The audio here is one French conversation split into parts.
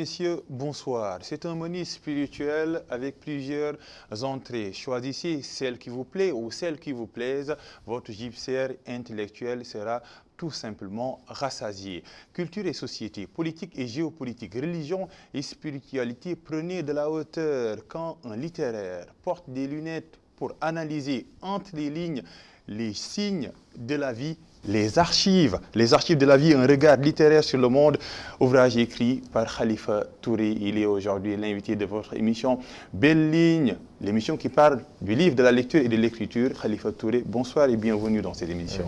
messieurs, bonsoir. C'est un menu spirituel avec plusieurs entrées. Choisissez celle qui vous plaît ou celle qui vous plaise. Votre gypsère intellectuel sera tout simplement rassasié. Culture et société, politique et géopolitique, religion et spiritualité, prenez de la hauteur quand un littéraire porte des lunettes pour analyser entre les lignes les signes de la vie, les archives de la vie, un regard littéraire sur le monde, ouvrage écrit par Khalifa Touré. Il est aujourd'hui l'invité de votre émission Belle Ligne, l'émission qui parle du livre, de la lecture et de l'écriture. Khalifa Touré, bonsoir et bienvenue dans cette émission.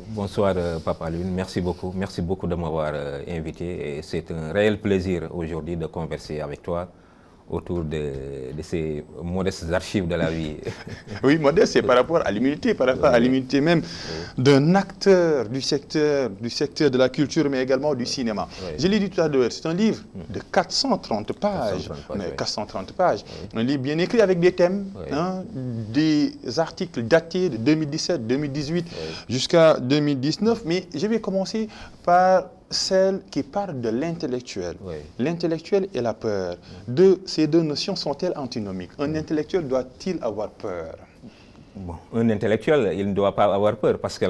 Bonsoir Papa Lune, merci beaucoup de m'avoir invité et c'est un réel plaisir aujourd'hui de converser avec toi autour de ces modestes archives de la vie. Oui, modeste, c'est par rapport à l'humilité, à l'humilité même d'un acteur du secteur de la culture, mais également du cinéma. Je l'ai dit tout à l'heure, c'est un livre de 430 pages. 430 pages. Un livre bien écrit avec des thèmes, des articles datés de 2017, 2018 jusqu'à 2019. Mais je vais commencer par celle qui parle de l'intellectuel. L'intellectuel et la peur. Ces deux notions sont-elles antinomiques? Un intellectuel doit-il avoir peur? Bon, un intellectuel, il ne doit pas avoir peur parce que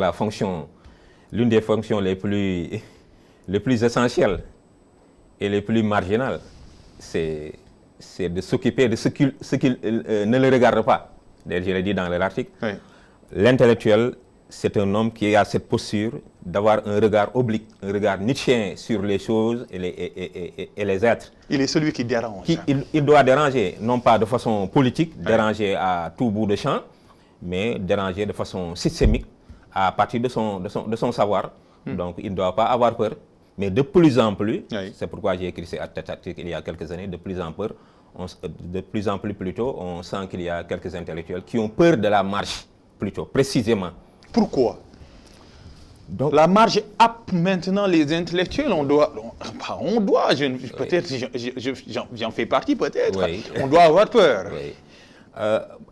l'une des fonctions les plus essentielles et les plus marginales, c'est de s'occuper de ce qui ne le regarde pas. D'ailleurs, je l'ai dit dans l'article. L'intellectuel, c'est un homme qui a cette posture d'avoir un regard oblique, un regard nietzschéen sur les choses et les êtres. Il est celui qui dérange. Il doit déranger, non pas de façon politique, déranger à tout bout de champ, mais déranger de façon systémique à partir de son savoir. Donc il ne doit pas avoir peur. Mais de plus en plus, c'est pourquoi j'ai écrit cet article il y a quelques années, de plus en plus plutôt, on sent qu'il y a quelques intellectuels qui ont peur de la marche, plutôt, précisément. Pourquoi? Donc, la marge happe maintenant les intellectuels, peut-être, j'en fais partie peut-être, on doit avoir peur.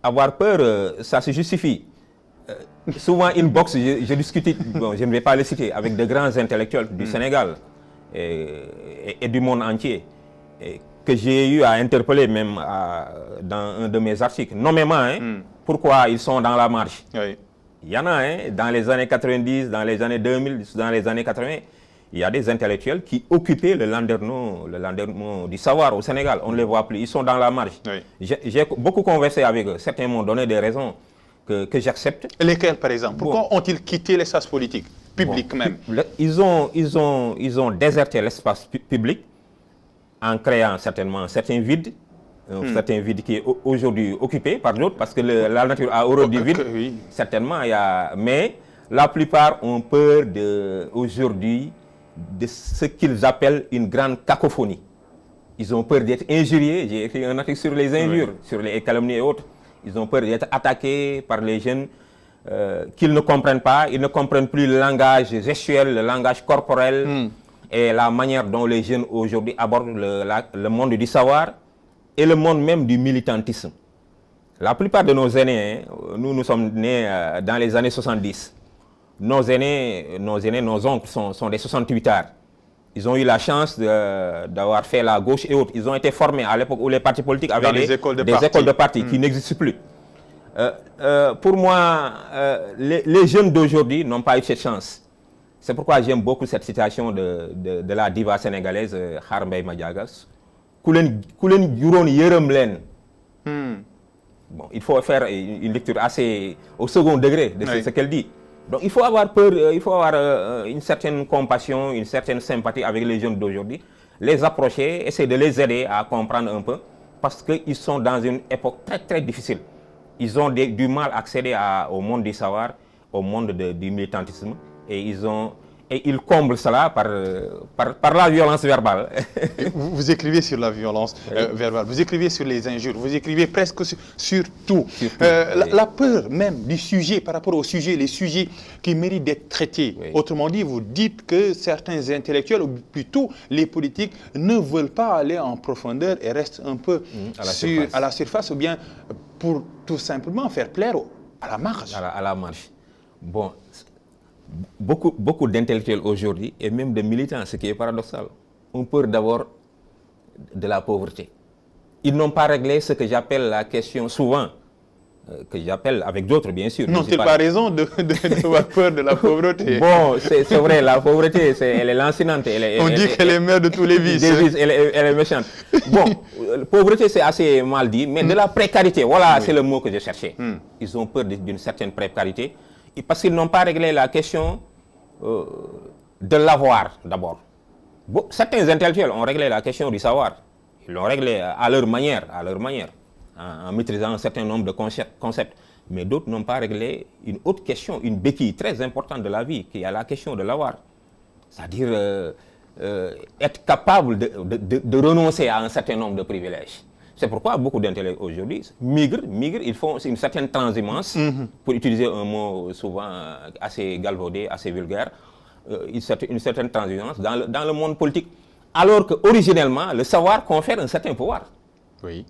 Avoir peur, ça se justifie. Souvent, une boxe, je discute, je ne vais pas le citer, avec de grands intellectuels du Sénégal et du monde entier, que j'ai eu à interpeller même dans un de mes articles, nommément, pourquoi ils sont dans la marche. Il y en a, dans les années 90, dans les années 2000, dans les années 80, il y a des intellectuels qui occupaient le landerneau du savoir au Sénégal. On ne les voit plus, ils sont dans la marge. J'ai beaucoup conversé avec eux. Certains m'ont donné des raisons que j'accepte. Lesquelles, par exemple? Pourquoi ont-ils quitté l'espace politique, public même? Ils ont déserté l'espace public en créant certainement certains vides. Certain vide qui est aujourd'hui occupé par d'autres, parce que la nature a horreur du vide, certainement. Mais la plupart ont peur aujourd'hui de ce qu'ils appellent une grande cacophonie. Ils ont peur d'être injuriés. J'ai écrit un article sur les injures, sur les calomnies et autres. Ils ont peur d'être attaqués par les jeunes qu'ils ne comprennent pas. Ils ne comprennent plus le langage gestuel, le langage corporel et la manière dont les jeunes aujourd'hui abordent le monde du savoir et le monde même du militantisme. La plupart de nos aînés, nous sommes nés dans les années 70. Nos oncles sont des 68ards. Ils ont eu la chance d'avoir fait la gauche et autres. Ils ont été formés à l'époque où les partis politiques avaient des écoles de parti qui n'existent plus. Pour moi, les jeunes d'aujourd'hui n'ont pas eu cette chance. C'est pourquoi j'aime beaucoup cette citation de la diva sénégalaise Khar-Mbaye Madiagas. Bon, il faut faire une lecture assez au second degré de ce qu'elle dit. Donc il faut avoir peur, il faut avoir une certaine compassion, une certaine sympathie avec les jeunes d'aujourd'hui, les approcher, essayer de les aider à comprendre un peu, parce qu'ils sont dans une époque très très difficile. Ils ont du mal à accéder au monde du savoir, au monde du militantisme, et ils comblent cela par la violence verbale. Vous écrivez sur la violence verbale, vous écrivez sur les injures, vous écrivez presque sur tout. La peur même du sujet par rapport aux sujets, les sujets qui méritent d'être traités. Autrement dit, vous dites que certains intellectuels, ou plutôt les politiques, ne veulent pas aller en profondeur et restent un peu à la surface, ou bien pour tout simplement faire plaire à la marge. À la marge. Bon. Beaucoup d'intellectuels aujourd'hui, et même de militants, ce qui est paradoxal, ont peur d'abord de la pauvreté. Ils n'ont pas réglé ce que j'appelle la question souvent, que j'appelle avec d'autres bien sûr. N'ont-ils pas raison d'avoir peur de la pauvreté? Bon, c'est vrai, la pauvreté, elle est lancinante. On dit qu'elle est mère de tous les vices. Elle est méchante. Bon, pauvreté c'est assez mal dit, mais de la précarité, voilà, c'est le mot que je cherchais. Ils ont peur d'une certaine précarité, parce qu'ils n'ont pas réglé la question de l'avoir d'abord. Bon, certains intellectuels ont réglé la question du savoir. Ils l'ont réglé à leur manière, en maîtrisant un certain nombre de concepts. Mais d'autres n'ont pas réglé une autre question, une béquille très importante de la vie, qui est la question de l'avoir. C'est-à-dire être capable de renoncer à un certain nombre de privilèges. C'est pourquoi beaucoup d'intellectuels aujourd'hui migrent, ils font une certaine transhumance, pour utiliser un mot souvent assez galvaudé, assez vulgaire, une certaine transhumance dans le monde politique. Alors qu'originellement, le savoir confère un certain pouvoir. Oui.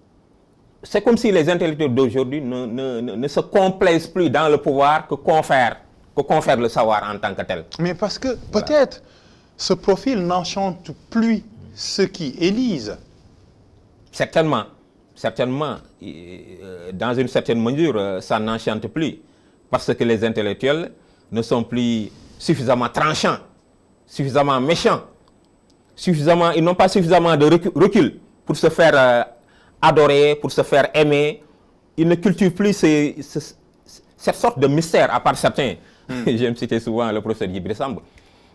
C'est comme si les intellectuels d'aujourd'hui ne se complaisent plus dans le pouvoir que confère le savoir en tant que tel. Mais parce que peut-être ce profil n'enchante plus ceux qui élisent. Certainement, dans une certaine mesure, ça n'enchante plus. Parce que les intellectuels ne sont plus suffisamment tranchants, suffisamment méchants. Ils n'ont pas suffisamment de recul pour se faire adorer, pour se faire aimer. Ils ne cultivent plus cette sorte de mystère, à part certains. J'aime citer souvent le professeur Djibril Samb.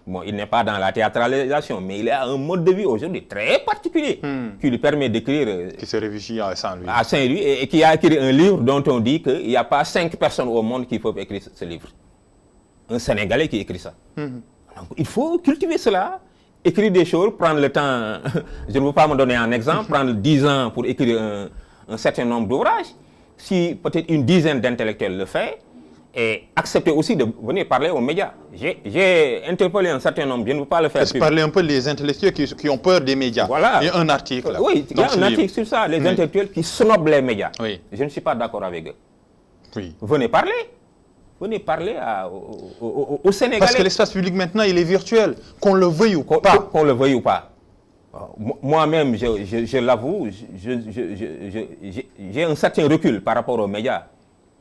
Bon, il n'est pas dans la théâtralisation, mais il a un mode de vie aujourd'hui très particulier qui lui permet d'écrire. Qui se réfugie à Saint-Louis. À Saint-Louis et qui a écrit un livre dont on dit qu'il n'y a pas 5 personnes au monde qui peuvent écrire ce livre. Un Sénégalais qui écrit ça. Donc, il faut cultiver cela. Écrire des choses, prendre le temps, je ne veux pas me donner un exemple, prendre 10 ans pour écrire un certain nombre d'ouvrages. Si peut-être une dizaine d'intellectuels le fait, et accepter aussi de venir parler aux médias. J'ai interpellé un certain nombre, je ne veux pas le faire. Parler un peu des intellectuels qui ont peur des médias. Voilà. Il y a un article. Oui, il y a un article sur ça, les intellectuels qui snobent les médias. Oui. Je ne suis pas d'accord avec eux. Oui. Venez parler aux Sénégalais. Parce que l'espace public maintenant, il est virtuel, qu'on le veuille ou pas. Qu'on le veuille ou pas. Moi-même, je l'avoue, j'ai un certain recul par rapport aux médias.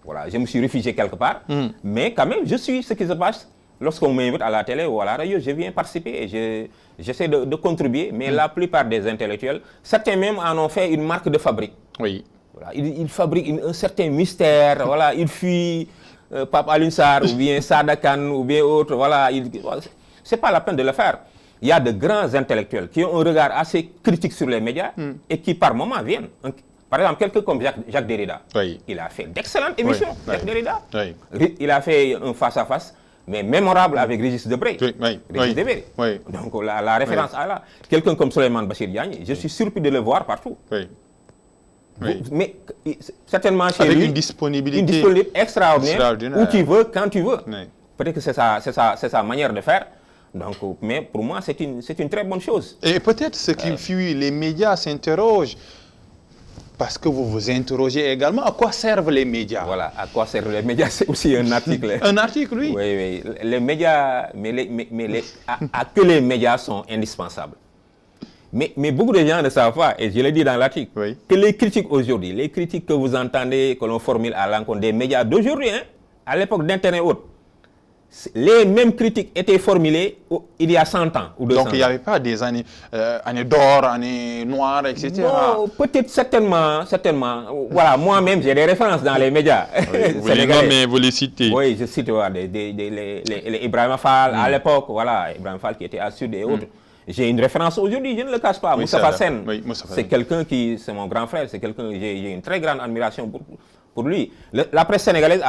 Voilà, je me suis réfugié quelque part, mais quand même, je suis ce qui se passe. Lorsqu'on m'invite à la télé ou à la radio, je viens participer et j'essaie de contribuer, mais la plupart des intellectuels, certains même en ont fait une marque de fabrique. Oui. Voilà, ils fabriquent un certain mystère, voilà, ils fuient Pape Alioune Sarr ou bien Sada Khan ou bien autre, voilà, c'est pas la peine de le faire. Il y a de grands intellectuels qui ont un regard assez critique sur les médias et qui par moments viennent. Par exemple, quelqu'un comme Jacques Derrida, il a fait d'excellentes émissions, Jacques Derrida. Il a fait un face-à-face, mais mémorable avec Régis Debray. Régis Debray. Donc la référence à là. Quelqu'un comme Souleymane Bachir Diagne, je suis surpris de le voir partout. Mais certainement chez avec lui, une disponibilité extraordinaire, où tu veux, quand tu veux. Peut-être que c'est sa manière de faire. Donc, mais pour moi, c'est une très bonne chose. Et peut-être ceux qui fuient les médias s'interrogent, parce que vous vous interrogez également, à quoi servent les médias? Voilà, à quoi servent les médias, c'est aussi un article. Un article, oui. Oui. Les médias, à que les médias sont indispensables. Mais beaucoup de gens ne savent pas, et je l'ai dit dans l'article, que les critiques aujourd'hui, les critiques que vous entendez, que l'on formule à l'encontre des médias d'aujourd'hui, à l'époque d'Internet et autres, les mêmes critiques étaient formulées il y a 100 ans ou 200 ans. Donc il n'y avait pas des années d'or, années noires, etc. Non, peut-être certainement. Voilà, moi-même j'ai des références dans les médias. Mais vous les citez. Oui, je cite les Ibrahima Fall à l'époque, voilà, Ibrahima Fall qui était à Sud et autres. J'ai une référence aujourd'hui, je ne le cache pas. Moustapha Sen, c'est quelqu'un c'est mon grand frère, c'est quelqu'un, j'ai une très grande admiration pour lui. La presse sénégalaise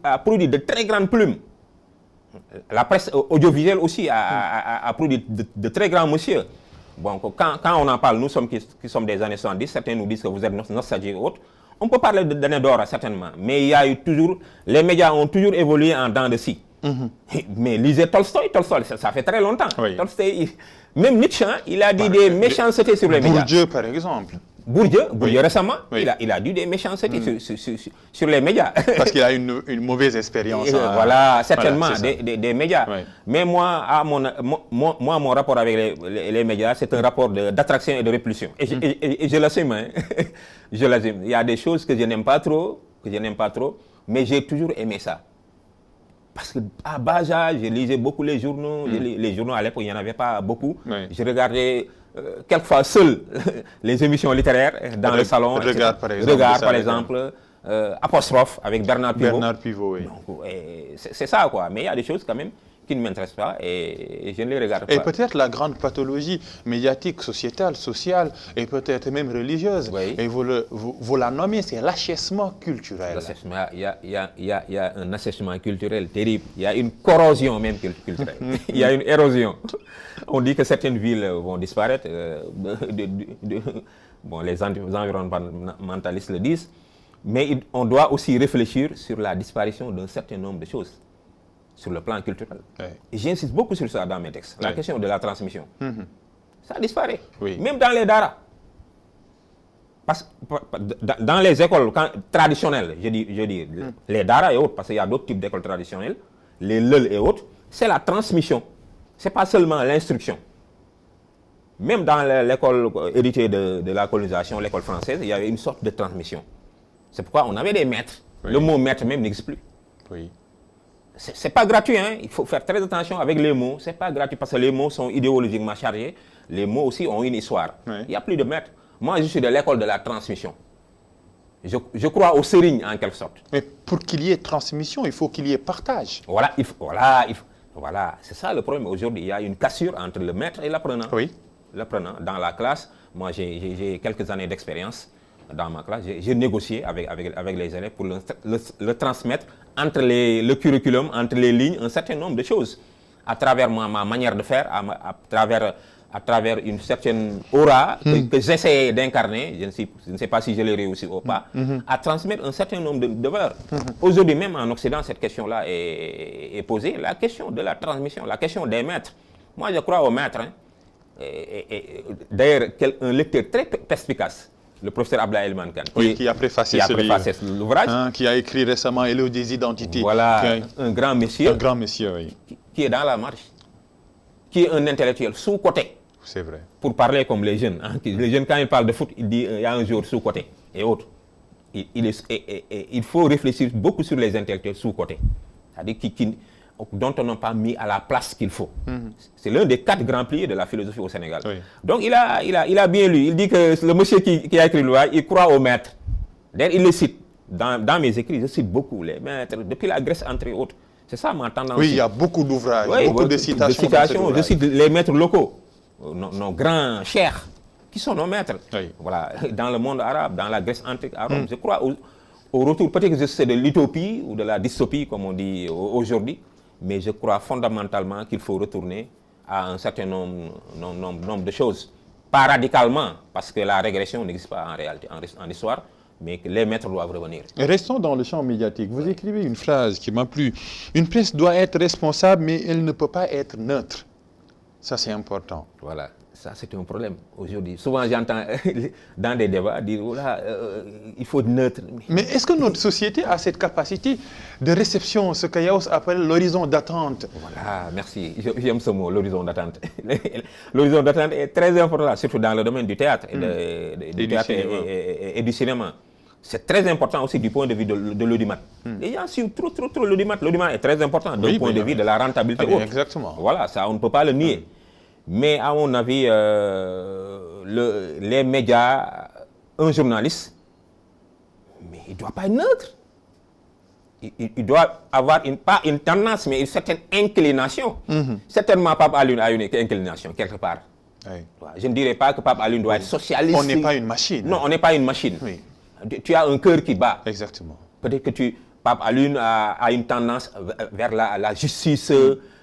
a produit de très grandes plumes. La presse audiovisuelle aussi a produit de très grands monsieur. Bon, quand on en parle, nous qui sommes des années 70, certains nous disent que vous êtes nostalgiques et autres. On peut parler d'années d'or, certainement. Mais il y a eu toujours, les médias ont toujours évolué en dents de scie. Mais lisez Tolstoï, ça fait très longtemps. Tolstoï, même Nietzsche, il a dit des méchancetés sur les médias. Bourdieu, par exemple. Bourdieu Oui. récemment, Oui. il a dit des méchancetés sur les médias. Parce qu'il a une mauvaise expérience. Voilà, certainement, Voilà, c'est ça. des médias. Oui. Mais moi, mon rapport avec les médias, c'est un rapport d'attraction et de répulsion. Et je l'assume. Hein. Je l'assume. Il y a des choses que je n'aime pas trop, mais j'ai toujours aimé ça. Parce qu'à bas âge, je lisais beaucoup les journaux. Les journaux, à l'époque, il n'y en avait pas beaucoup. Oui. Je regardais quelquefois seul les émissions littéraires dans le salon. Regard, par exemple. Apostrophe avec Bernard Pivot. Bernard Pivot, oui. Donc, c'est ça, quoi. Mais il y a des choses quand même qui ne m'intéressent pas et je ne les regarde pas. Et peut-être la grande pathologie médiatique, sociétale, sociale et peut-être même religieuse, Oui. et vous la nommez, c'est l'achèvement culturel. Il y a un assèchement culturel terrible. Il y a une corrosion même culturelle. Il y a une érosion. On dit que certaines villes vont disparaître. Bon, les environnementalistes le disent. Mais on doit aussi réfléchir sur la disparition d'un certain nombre de choses sur le plan culturel. Oui. Et j'insiste beaucoup sur ça dans mes textes. La question de la transmission. Ça disparaît. Oui. Même dans les daras. Parce que dans les écoles traditionnelles, je dis les daras et autres, parce qu'il y a d'autres types d'écoles traditionnelles, les LEL et autres, c'est la transmission. Ce n'est pas seulement l'instruction. Même dans l'école héritée de la colonisation, l'école française, il y avait une sorte de transmission. C'est pourquoi on avait des maîtres. Oui. Le mot maître même n'existe plus. Oui. C'est pas gratuit, hein. Il faut faire très attention avec les mots. C'est pas gratuit parce que les mots sont idéologiquement chargés. Les mots aussi ont une histoire. Oui. Il n'y a plus de maître. Moi, je suis de l'école de la transmission. Je crois au sérigne en quelque sorte. Mais pour qu'il y ait transmission, il faut qu'il y ait partage. Voilà, c'est ça le problème. Aujourd'hui, il y a une cassure entre le maître et l'apprenant. Oui. L'apprenant, dans la classe, moi j'ai quelques années d'expérience dans ma classe. J'ai négocié avec les élèves pour le transmettre entre le curriculum, entre les lignes, un certain nombre de choses. À travers ma manière de faire, à travers une certaine aura que j'essaie d'incarner, je ne sais pas si je l'ai réussi ou pas, à transmettre un certain nombre de valeurs. Aujourd'hui, même en Occident, cette question-là est posée. La question de la transmission, la question des maîtres. Moi, je crois aux maîtres. Hein. D'ailleurs, un lecteur très perspicace, le professeur Ablaye Elman Khan, qui a préfacé l'ouvrage, qui a écrit récemment Hello des identités. Voilà, un grand monsieur, oui. qui est dans la marche, qui est un intellectuel sous-coté. C'est vrai. Pour parler comme les jeunes. Hein. Les jeunes, quand ils parlent de foot, ils disent qu'il y a un joueur sous-coté et autres. Il faut réfléchir beaucoup sur les intellectuels sous-cotés. C'est-à-dire dont on n'a pas mis à la place qu'il faut. C'est l'un des 4 grands piliers de la philosophie au Sénégal. Oui. Donc il a bien lu. Il dit que le monsieur qui a écrit l'ouvrage, il croit aux maîtres. D'ailleurs, il le cite. Dans mes écrits, je cite beaucoup les maîtres, depuis la Grèce entre autres. C'est ça ma tendance. Oui, il y a beaucoup d'ouvrages, beaucoup de citations. Je cite les maîtres locaux, nos grands chers, qui sont nos maîtres. Oui. Voilà, dans le monde arabe, dans la Grèce antique à Rome. Je crois au retour, peut-être que c'est de l'utopie ou de la dystopie, comme on dit aujourd'hui, mais je crois fondamentalement qu'il faut retourner à un certain nombre de choses. Pas radicalement, parce que la régression n'existe pas en réalité, en histoire, mais que les maîtres doivent revenir. Restons dans le champ médiatique. Vous écrivez une phrase qui m'a plu. Une presse doit être responsable, mais elle ne peut pas être neutre. Ça, c'est important. Voilà, ça c'est un problème aujourd'hui. Souvent, j'entends dans des débats dire voilà, il faut être neutre. Mais est-ce que notre société a cette capacité de réception, ce qu'Ayaos appelle l'horizon d'attente? Voilà, merci. J'aime ce mot, l'horizon d'attente. L'horizon d'attente est très important, surtout dans le domaine du théâtre et du cinéma. C'est très important aussi du point de vue de l'audimat. Les gens suivent trop l'audimat. L'audimat est très important d'un point de vue de la rentabilité. Exactement. Voilà, ça on ne peut pas le nier. Mais à mon avis, les médias, un journaliste, mais il ne doit pas être neutre. Il doit avoir pas une tendance, mais une certaine inclination. Certainement, Pape Alioune a une inclination quelque part. Oui. Je ne dirais pas que Pape Alioune doit être socialiste. On n'est pas une machine. Non, on n'est pas une machine. Oui. Tu as un cœur qui bat. Exactement. Peut-être que Pape Alioune a une tendance vers la justice,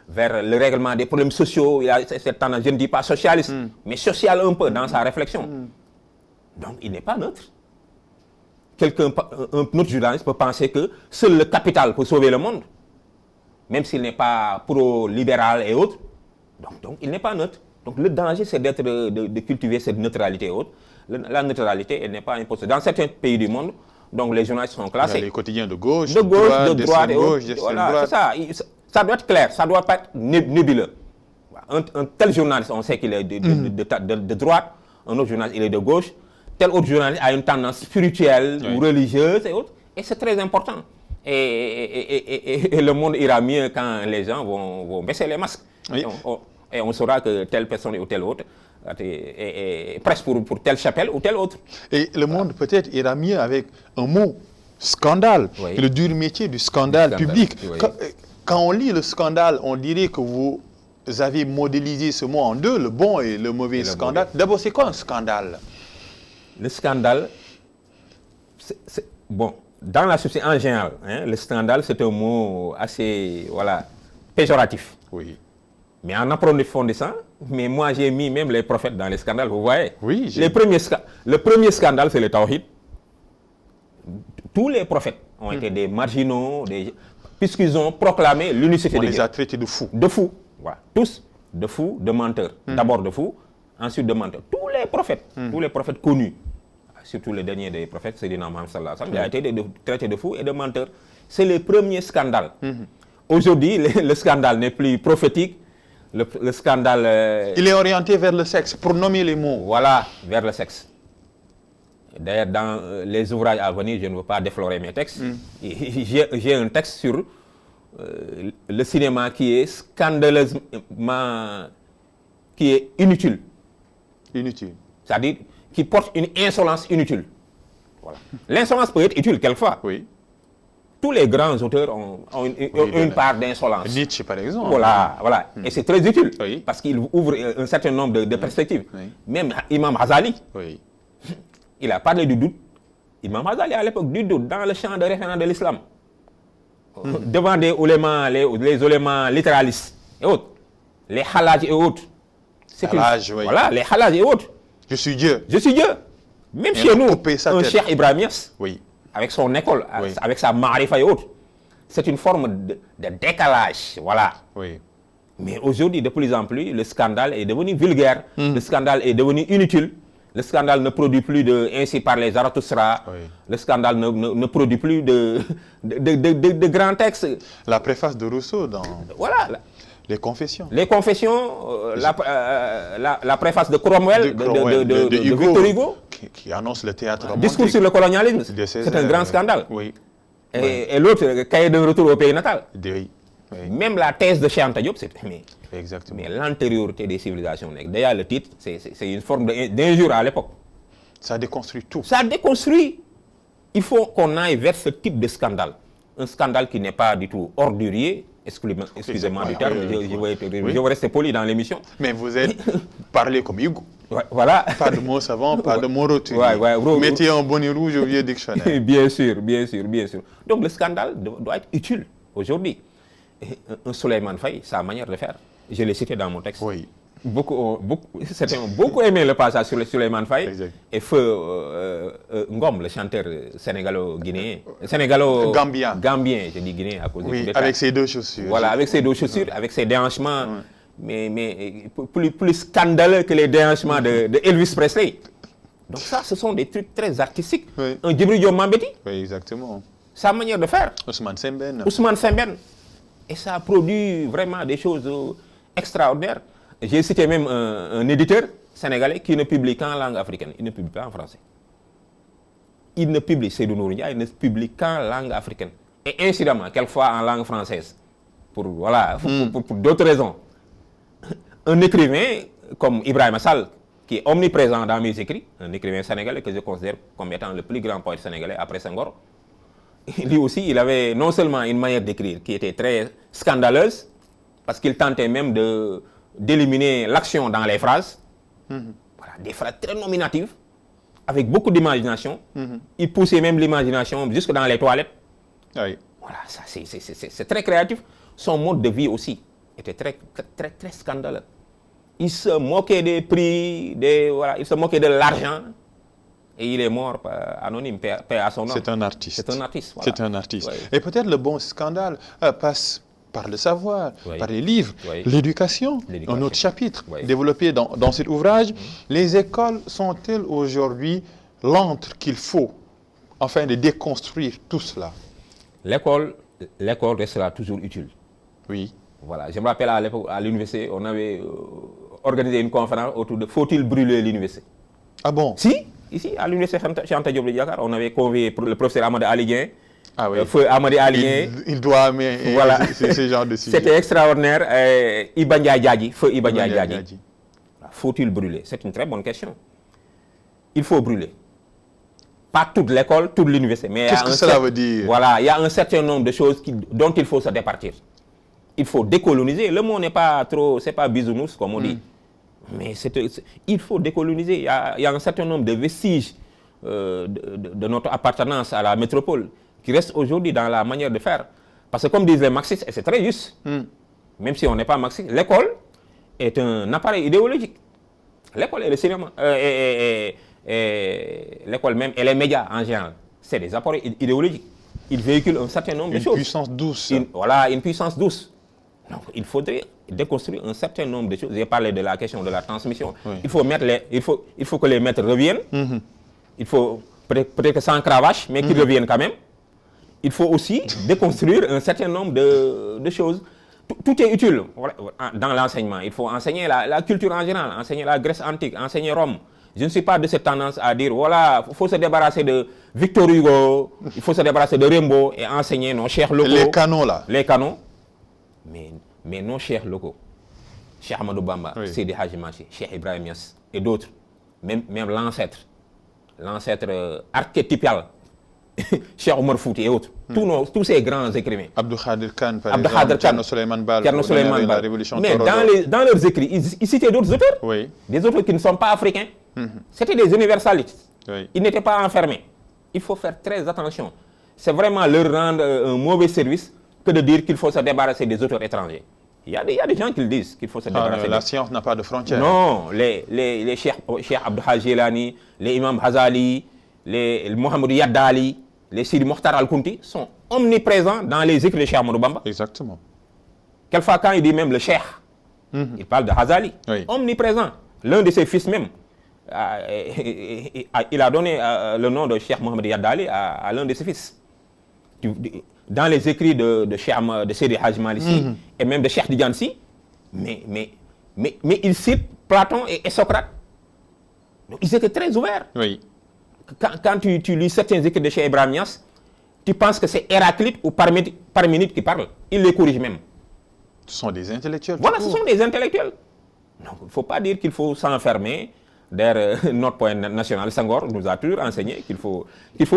vers le règlement des problèmes sociaux. Il a cette tendance, je ne dis pas socialiste, mais social un peu dans sa réflexion. Donc, il n'est pas neutre. Un autre journaliste peut penser que seul le capital peut sauver le monde, même s'il n'est pas pro-libéral et autres. Donc, il n'est pas neutre. Donc, le danger, c'est de cultiver cette neutralité et autres. la neutralité, elle n'est pas imposée. Dans certains pays du monde, donc les journalistes sont classés. Il y a les quotidiens de gauche, de droite, et gauche, voilà, c'est ça. Ça doit être clair, ça ne doit pas être nébuleux. Un tel journaliste, on sait qu'il est de droite, un autre journaliste, il est de gauche. Tel autre journaliste a une tendance spirituelle ou religieuse et autres. Et c'est très important. Et le monde ira mieux quand les gens vont baisser les masques. Oui. Et on saura que telle personne ou telle autre est presque pour telle chapelle ou telle autre. Et le monde peut-être ira mieux avec un mot, scandale, le dur métier du scandale public. Oui. Quand on lit le scandale, on dirait que vous avez modélisé ce mot en deux, le bon et le mauvais scandale. D'abord, c'est quoi un scandale? Le scandale, bon, dans la société en général, hein, le scandale, c'est un mot assez, voilà, péjoratif. Oui. Mais en approfondissant, mais moi j'ai mis même les prophètes dans les scandales, vous voyez. Oui. Le premier scandale, c'est le tawhid. Tous les prophètes ont été des marginaux, puisqu'ils ont proclamé l'unicité de Dieu. On les a traités de fous. De fous, voilà. Tous de fous, de menteurs. D'abord de fous, ensuite de menteurs. Tous les prophètes connus, surtout les derniers des prophètes, Sayyidina Muhammad sallallahu alayhi wa sallam, il a été traité de fous et de menteurs. C'est le premier scandale. Aujourd'hui, le scandale n'est plus prophétique. Le scandale... il est orienté vers le sexe, pour nommer les mots. Voilà, vers le sexe. D'ailleurs, dans les ouvrages à venir, je ne veux pas déflorer mes textes. J'ai un texte sur le cinéma qui est scandaleusement... qui est inutile. Inutile. C'est-à-dire qui porte une insolence inutile. Voilà. L'insolence peut être utile quelquefois. Oui. Tous les grands auteurs ont une part d'insolence. Nietzsche, par exemple. Voilà. Et c'est très utile, oui. parce qu'il ouvre un certain nombre de perspectives. Oui. Même Imam Ghazali, oui. il a parlé du doute. Imam Ghazali, à l'époque, du doute, dans le champ de référence de l'islam. Devant des oulémas, les oulémas littéralistes et autres, les halaj et autres. Halaj, oui. Voilà, les halaj et autres. Je suis Dieu. Je suis Dieu. Même chez nous, un Cheikh Ibrahim Niass, oui. avec son école, avec sa marifa et autres, c'est une forme de décalage, voilà. Oui. Mais aujourd'hui, de plus en plus, le scandale est devenu vulgaire, le scandale est devenu inutile, le scandale ne produit plus de ainsi parler Zarathustra, le scandale ne produit plus de grands textes. La préface de Rousseau dans... Voilà. Les confessions. Les confessions, la préface de Cromwell, de Victor Hugo. Qui annonce le théâtre romantique. Discours sur le colonialisme, c'est un grand scandale. Oui. Et l'autre, cahier de retour au pays natal. Oui. Même la thèse de Cheikh Anta Diop, exactement. Mais l'antériorité des civilisations. D'ailleurs, le titre, c'est une forme d'injure à l'époque. Ça déconstruit tout. Ça déconstruit. Il faut qu'on aille vers ce type de scandale. Un scandale qui n'est pas du tout ordurier. Excusez-moi du terme, je vais rester poli dans l'émission. Mais vous êtes parlé comme Hugo. Voilà. Pas de mots savants, pas de mots rotulés. Mettez un bonnet rouge au vieux dictionnaire. Bien sûr. Donc le scandale doit être utile aujourd'hui. Un Souleymane Faye, sa manière de faire, je l'ai cité dans mon texte. Oui. Certains ont beaucoup aimé le passage sur le Souleymane Faye. Exact. Et Feu Ngom, le chanteur sénégalo-guinéen. Gambien, je dis guinéen à cause du coup d'État. Avec ses deux chaussures. Voilà, avec ses deux chaussures, avec ses déhanchements, mais plus scandaleux que les déhanchements de Elvis Presley. Donc ça, ce sont des trucs très artistiques. Oui. Un Djibril Diop Mambéty. Oui, exactement. Sa manière de faire. Ousmane Sembène. Et ça a produit vraiment des choses extraordinaires. J'ai cité même un éditeur sénégalais qui ne publie qu'en langue africaine. Il ne publie pas en français. Il ne publie, Seydou Nouroudia, il ne publie qu'en langue africaine. Et incidemment, quelquefois en langue française. Pour d'autres raisons. Un écrivain comme Ibrahima Sall, qui est omniprésent dans mes écrits, un écrivain sénégalais que je considère comme étant le plus grand poète sénégalais après Senghor. Lui aussi, il avait non seulement une manière d'écrire qui était très scandaleuse, parce qu'il tentait même d'éliminer l'action dans les phrases. Voilà, des phrases très nominatives, avec beaucoup d'imagination. Il poussait même l'imagination jusque dans les toilettes. Oui. Voilà, ça c'est très créatif. Son mode de vie aussi était très scandaleux. Il se moquait des prix, il se moquait de l'argent. Et il est mort anonyme, paix à son nom. C'est un artiste. C'est un artiste. Voilà. C'est un artiste. Ouais. Et peut-être le bon scandale passe par le savoir, Oui. par les livres, Oui. l'éducation, un autre chapitre développé dans cet ouvrage. Les écoles sont-elles aujourd'hui l'antre qu'il faut afin de déconstruire tout cela? L'école restera toujours utile. Oui. Voilà, je me rappelle à l'époque, à l'université, on avait organisé une conférence autour de faut-il brûler l'université? Ah bon? Si, ici, à l'université Cheikh Anta Diop de Dakar, on avait convié le professeur Amady Ali Dieng. Ah oui. Feu Amady Ali Dieng. Il doit aimer voilà. ce genre de sujet. C'était extraordinaire. Iba Ndiaye Diadji, feu Iba Ndiaye Diadji. Faut-il brûler? C'est une très bonne question. Il faut brûler. Pas toute l'école, toute l'université. Qu'est-ce que cela veut dire? Voilà, il y a un certain nombre de choses dont il faut se départir. Il faut décoloniser. Le mot n'est pas trop, c'est pas bisounours comme on dit. Mais il faut décoloniser. Il y a un certain nombre de vestiges de notre appartenance à la métropole qui restent aujourd'hui dans la manière de faire. Parce que comme disent les marxistes, et c'est très juste, même si on n'est pas marxiste, l'école est un appareil idéologique. L'école et le cinéma, l'école même et les médias en général, c'est des appareils idéologiques. Ils véhiculent un certain nombre de choses. Une puissance douce. Voilà, une puissance douce. Donc, il faudrait déconstruire un certain nombre de choses. J'ai parlé de la question de la transmission. Oui. Il faut que les maîtres reviennent. Il faut peut-être sans cravache, mais qu'ils reviennent quand même. Il faut aussi déconstruire un certain nombre de choses. Tout est utile dans l'enseignement. Il faut enseigner la culture en général, enseigner la Grèce antique, enseigner Rome. Je ne suis pas de cette tendance à dire, voilà, il faut se débarrasser de Victor Hugo, il faut se débarrasser de Rimbaud et enseigner nos chers locaux. Les canons là. Les canons. Mais nos chers locaux, Cheikh Ahmadou Bamba, Seydi Hadji Malick, Cheikh Ibrahim Niass et d'autres, même l'ancêtre archétypal, Cheikh Omar Fouti et autres, tous ces grands écrivains. Abdou Khadir Khan, par exemple, Thierno Souleymane Baal, la Révolution mais dans leurs écrits, ils citaient d'autres auteurs, des auteurs qui ne sont pas africains. C'était des universalistes. Ils n'étaient pas enfermés. Il faut faire très attention. C'est vraiment leur rendre un mauvais service que de dire qu'il faut se débarrasser des auteurs étrangers. Il y a des gens qui le disent, qu'il faut se débarrasser. La science n'a pas de frontières. Non, les Cheikh Abdou Hadj Jilani, les Imam Ghazali, les Mohamed Yaddali, les Sidi Mokhtar Al-Kounti sont omniprésents dans les écrits de Cheikh Ahmadou Bamba. Exactement. Quelquefois, quand il dit même le Cheikh, il parle de Ghazali, omniprésent. L'un de ses fils même, il a donné le nom de Cheikh Mohamed Yaddali à l'un de ses fils. Dans les écrits de Seydi Hadji Malick et même de Cheikh Tidiane Sy, mais il cite Platon et Socrate. Donc, ils étaient très ouverts. Oui. Quand tu lis certains écrits de Cheikh Ibrahim Niass, tu penses que c'est Héraclite ou Parménide qui parle. Il les corrige même. Ce sont des intellectuels. Voilà, ce sont des intellectuels. Donc, il ne faut pas dire qu'il faut s'enfermer. D'ailleurs, notre poète national, Senghor, nous a toujours enseigné qu'il faut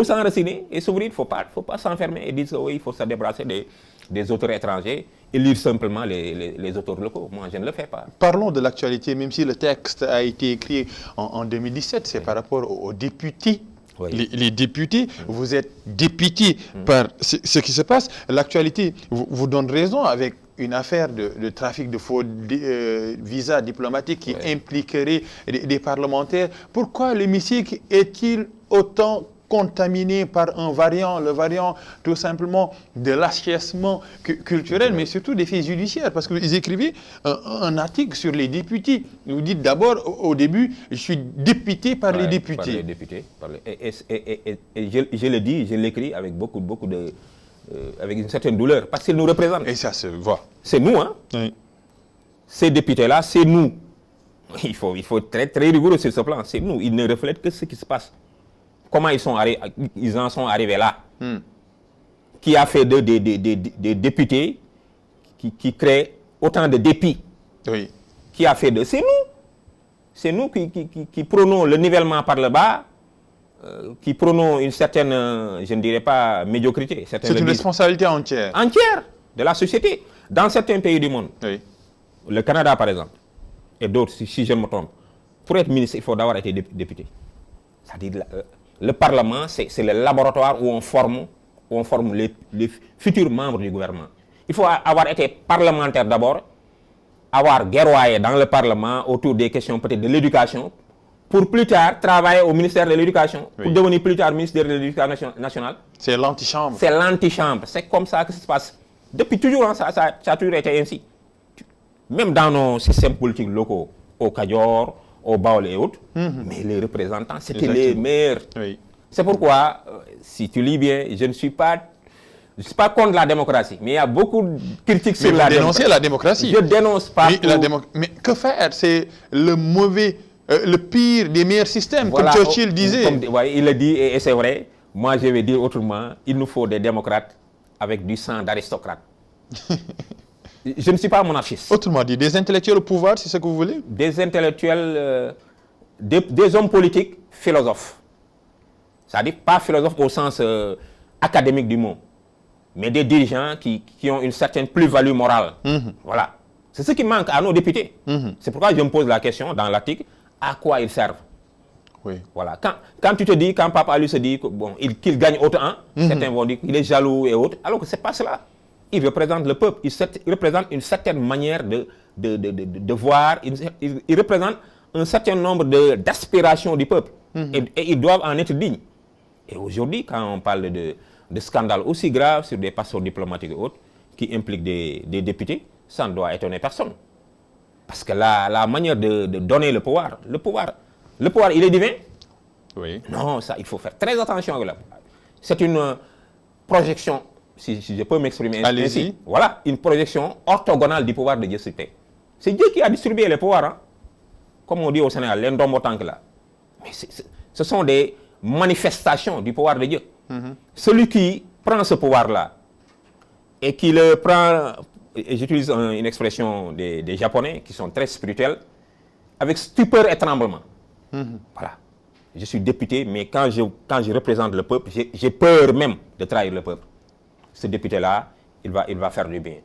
s'enraciner et s'ouvrir. Il ne faut pas s'enfermer et dire qu'il faut se débarrasser des auteurs étrangers et lire simplement les auteurs locaux. Moi, je ne le fais pas. Parlons de l'actualité, même si le texte a été écrit en 2017, c'est par rapport aux députés. Les députés, vous êtes députés par ce qui se passe. L'actualité vous donne raison avec une affaire de trafic de faux visas diplomatiques qui impliquerait des parlementaires. Pourquoi l'hémicycle est-il autant contaminé par un variant, le variant tout simplement de l'achèvement culturel, mais surtout des faits judiciaires? Parce que vous écrivez un article sur les députés. Vous dites d'abord, au début, je suis député par les députés. Par les députés. Et je le dis, je l'écris avec beaucoup de... avec une certaine douleur, parce qu'ils nous représentent. Et ça se voit. C'est nous, hein. Oui. Ces députés-là, c'est nous. Il faut être très, très rigoureux sur ce plan. C'est nous. Ils ne reflètent que ce qui se passe. Comment ils en sont arrivés là. Qui a fait des députés qui créent autant de dépits. Oui. Qui a fait de... C'est nous. C'est nous qui prônons le nivellement par le bas, qui prônons une certaine, je ne dirais pas médiocrité. C'est une responsabilité entière. Entière de la société. Dans certains pays du monde, le Canada par exemple, et d'autres, si je ne me trompe, pour être ministre, il faut d'abord être député. C'est-à-dire le Parlement, c'est le laboratoire où on forme les futurs membres du gouvernement. Il faut avoir été parlementaire d'abord, avoir guerroyé dans le Parlement autour des questions peut-être de l'éducation, pour plus tard travailler au ministère de l'Éducation, pour devenir plus tard ministre de l'Éducation nationale. C'est l'antichambre. C'est l'antichambre. C'est comme ça que ça se passe. Depuis toujours, hein, ça a toujours été ainsi. Même dans nos systèmes politiques locaux, au Kadior, au Baol et autres, mais les représentants, c'était les meilleurs. Oui. C'est pourquoi, si tu lis bien, je ne suis pas contre la démocratie, mais il y a beaucoup de critiques sur la démocratie. Mais vous dénoncez la démocratie. Je dénonce pas. Mais que faire? C'est le mauvais, le pire des meilleurs systèmes, voilà, comme Churchill disait. Ouais, il le dit, et c'est vrai. Moi, je vais dire autrement, il nous faut des démocrates avec du sang d'aristocrate. Je ne suis pas monarchiste. Autrement dit, des intellectuels au pouvoir, c'est ce que vous voulez? Des intellectuels, des hommes politiques, philosophes. C'est-à-dire pas philosophes au sens académique du mot, mais des dirigeants qui ont une certaine plus-value morale. Voilà. C'est ce qui manque à nos députés. C'est pourquoi je me pose la question dans l'article, à quoi ils servent? Oui. Voilà. Quand tu te dis, quand Papa Ali se dit qu'il gagne autant, certains vont dire qu'il est jaloux et autres, alors que ce n'est pas cela. Il représente le peuple, il représente une certaine manière de voir, il représente un certain nombre d'aspirations du peuple. Et ils doivent en être dignes. Et aujourd'hui, quand on parle de scandales aussi graves sur des passeports diplomatiques et autres, qui impliquent des députés, ça ne doit étonner personne. Parce que la manière de donner le pouvoir, il est divin? Oui. Non, ça, il faut faire très attention avec là. C'est une projection, si je peux m'exprimer ainsi. Voilà, une projection orthogonale du pouvoir de Dieu sur terre. C'est Dieu qui a distribué les pouvoirs, hein? Comme on dit au Sénégal, l'endombotank là. Mais ce sont des manifestations du pouvoir de Dieu. Celui qui prend ce pouvoir-là et qui le prend, et j'utilise une expression des Japonais qui sont très spirituels, avec stupeur et tremblement. Voilà. Je suis député, mais quand je représente le peuple, j'ai peur même de trahir le peuple. Ce député-là, il va faire du bien.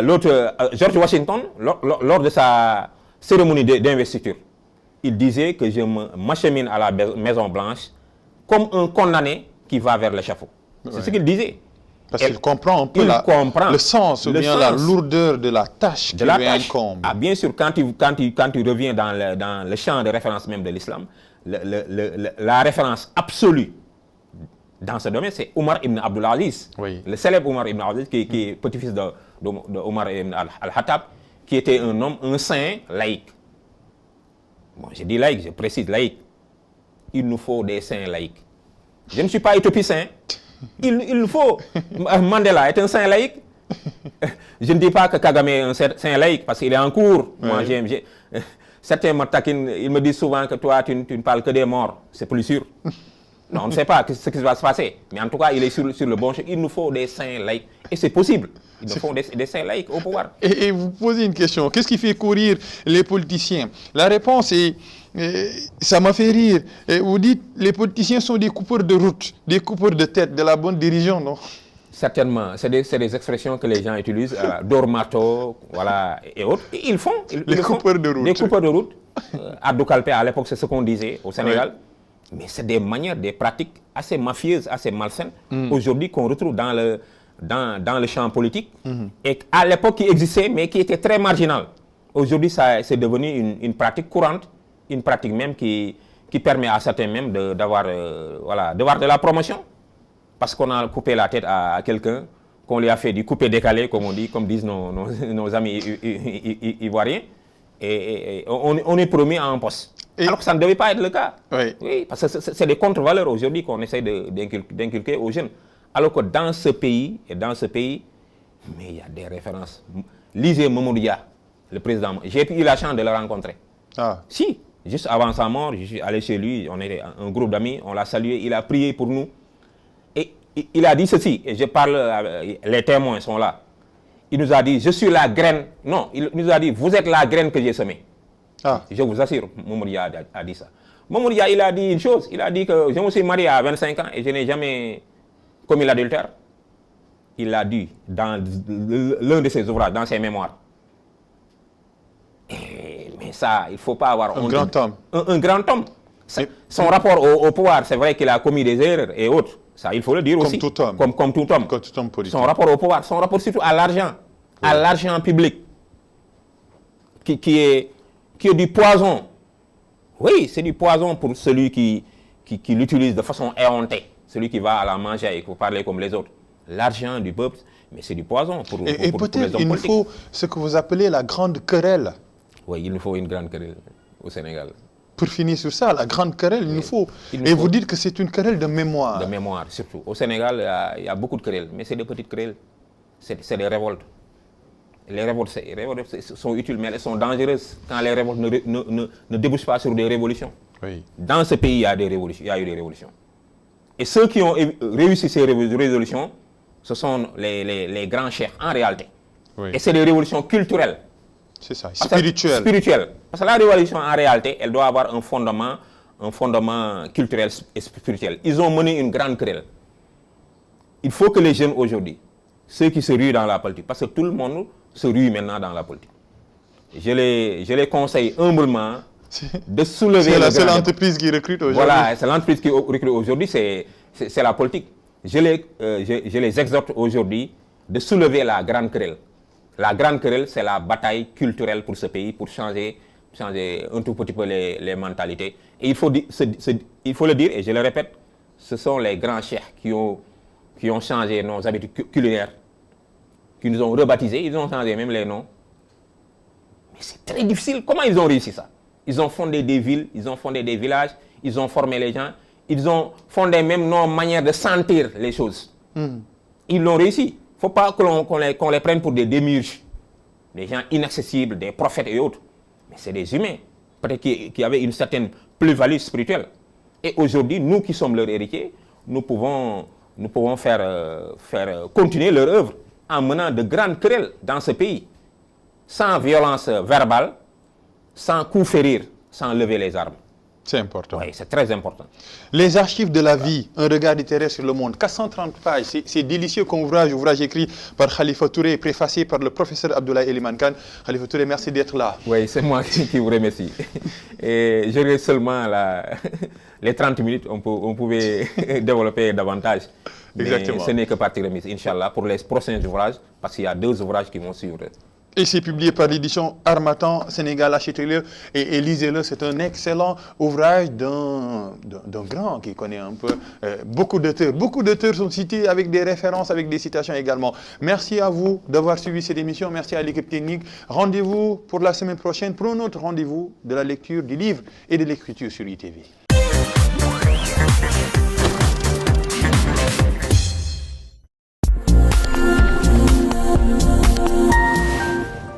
L'autre, George Washington, lors de sa cérémonie d'investiture, il disait que je m'achemine à la Maison-Blanche comme un condamné qui va vers l'échafaud. C'est ce qu'il disait. Parce qu'il comprend un peu le sens, ou bien la lourdeur de la tâche qui lui incombe. Ah, bien sûr, quand tu reviens dans le champ de référence même de l'islam, la référence absolue dans ce domaine, c'est Omar ibn Abdul Aziz. Oui. Le célèbre Omar ibn Abdul Aziz, qui est petit-fils de Omar ibn al-Khattab, qui était un saint laïque. Bon, je dis laïque, je précise laïque. Il nous faut des saints laïques. Je ne suis pas utopiste. Il faut. Mandela est un saint laïque. Je ne dis pas que Kagame est un saint laïque parce qu'il est en cours. Oui. Moi, certains me taquinent, ils me disent souvent que toi, tu ne parles que des morts. C'est plus sûr. Non, on ne sait pas ce qui va se passer. Mais en tout cas, il est sur le bon chemin. Il nous faut des saints laïcs. Et c'est possible. Il nous faut des saints laïcs au pouvoir. Et vous posez une question. Qu'est-ce qui fait courir les politiciens? La réponse est... ça m'a fait rire. Vous dites les politiciens sont des coupeurs de route, des coupeurs de tête, de la bonne dirigeante, non? Certainement. C'est des expressions que les gens utilisent, d'or-marteau, voilà, et autres. Et ils font. Les coupeurs de route. Des coupeurs de route. Abdou Kalpé, à l'époque, c'est ce qu'on disait au Sénégal. Oui. Mais c'est des manières, des pratiques assez mafieuses, assez malsaines, aujourd'hui qu'on retrouve dans le champ politique. Et à l'époque qui existait, mais qui était très marginal. Aujourd'hui, c'est devenu une pratique courante. Une pratique même qui permet à certains même d'avoir de la promotion. Parce qu'on a coupé la tête à quelqu'un, qu'on lui a fait du coupé décalé, comme on dit, comme disent nos amis ivoiriens. Et on est promis à un poste. Alors que ça ne devait pas être le cas. Oui. Oui, parce que c'est des contre-valeurs aujourd'hui qu'on essaie d'inculquer aux jeunes. Alors que dans ce pays, mais il y a des références. Lisez Mamadou Dia, le président. J'ai eu la chance de le rencontrer. Ah. Si. Juste avant sa mort, je suis allé chez lui, on était un groupe d'amis, on l'a salué, il a prié pour nous. Et il a dit ceci, et je parle, les témoins sont là. Il nous a dit, je suis la graine. Non, il nous a dit, vous êtes la graine que j'ai semée. Ah. Je vous assure, Mamadou a dit ça. Mamadou Dia, il a dit une chose, il a dit que je me suis marié à 25 ans et je n'ai jamais commis l'adultère. Il l'a dit dans l'un de ses ouvrages, dans ses mémoires. Mais ça, il ne faut pas avoir... Un grand homme. Un grand homme. Son rapport au pouvoir, c'est vrai qu'il a commis des erreurs et autres. Ça, il faut le dire comme aussi. Tout homme. Comme tout homme. Comme tout homme politique. Son rapport au pouvoir, son rapport surtout à l'argent. Oui. À l'argent public. Qui est du poison. Oui, c'est du poison pour celui qui l'utilise de façon éhontée. Celui qui va à la manger et qui parler comme les autres. l'argent du peuple, mais c'est du poison pour les Et hommes peut-être il nous politiques. faut ce que vous appelez la grande querelle. Oui, il nous faut une grande querelle au Sénégal. Pour finir sur ça, la grande querelle, il nous faut. Et vous dites que c'est une querelle de mémoire. De mémoire, surtout. Au Sénégal, il y a beaucoup de querelles, mais c'est des petites querelles. C'est des révoltes. Les révoltes sont utiles, mais elles sont dangereuses quand les révoltes ne débouchent pas sur des révolutions. Oui. Dans ce pays, il y a eu des révolutions. Et ceux qui ont réussi ces résolutions, ce sont les grands chefs, en réalité. Oui. Et c'est des révolutions culturelles. C'est ça, spirituelles. Spirituelles. Parce que la révolution, en réalité, elle doit avoir un fondement culturel et spirituel. Ils ont mené une grande querelle. Il faut que les jeunes aujourd'hui, ceux qui se ruent dans la politique, parce que tout le monde se rue maintenant dans la politique. Je les conseille humblement de soulever... C'est la seule entreprise qui recrute aujourd'hui. Voilà, c'est l'entreprise qui recrute aujourd'hui, c'est la politique. Je les exhorte aujourd'hui de soulever la grande querelle. La grande querelle, c'est la bataille culturelle pour ce pays, pour changer un tout petit peu les mentalités. Et il faut le dire, et je le répète, ce sont les grands chefs qui ont changé nos habitudes culinaires, qui nous ont rebaptisés, ils ont changé même les noms. Mais c'est très difficile. Comment ils ont réussi ça? Ils ont fondé des villes, ils ont fondé des villages, ils ont formé les gens, ils ont fondé même nos manières de sentir les choses. Ils l'ont réussi. Il ne faut pas qu'on les prenne pour des démiurges, des gens inaccessibles, des prophètes et autres. Mais c'est des humains, peut-être qui avaient une certaine plus-value spirituelle. Et aujourd'hui, nous qui sommes leurs héritiers, nous pouvons faire continuer leur œuvre en menant de grandes querelles dans ce pays, sans violence verbale, sans coup férir, sans lever les armes. C'est important. Oui, c'est très important. Les archives de la vie, un regard littéraire sur le monde, 430 pages, c'est délicieux comme ouvrage écrit par Khalifa Touré et préfacé par le professeur Abdoulaye Eliman Kane. Khalifa Touré, merci d'être là. Oui, c'est moi qui vous remercie. Et je reste seulement les 30 minutes, on pouvait développer davantage. Exactement. Mais ce n'est que partie remise, Inch'Allah, pour les prochains ouvrages, parce qu'il y a 2 ouvrages qui vont suivre. Et c'est publié par l'édition Harmattan Sénégal. Achetez-le et lisez-le. C'est un excellent ouvrage d'un grand qui connaît un peu beaucoup d'auteurs. Beaucoup d'auteurs sont cités avec des références, avec des citations également. Merci à vous d'avoir suivi cette émission. Merci à l'équipe technique. Rendez-vous pour la semaine prochaine pour un autre rendez-vous de la lecture du livre et de l'écriture sur ITV.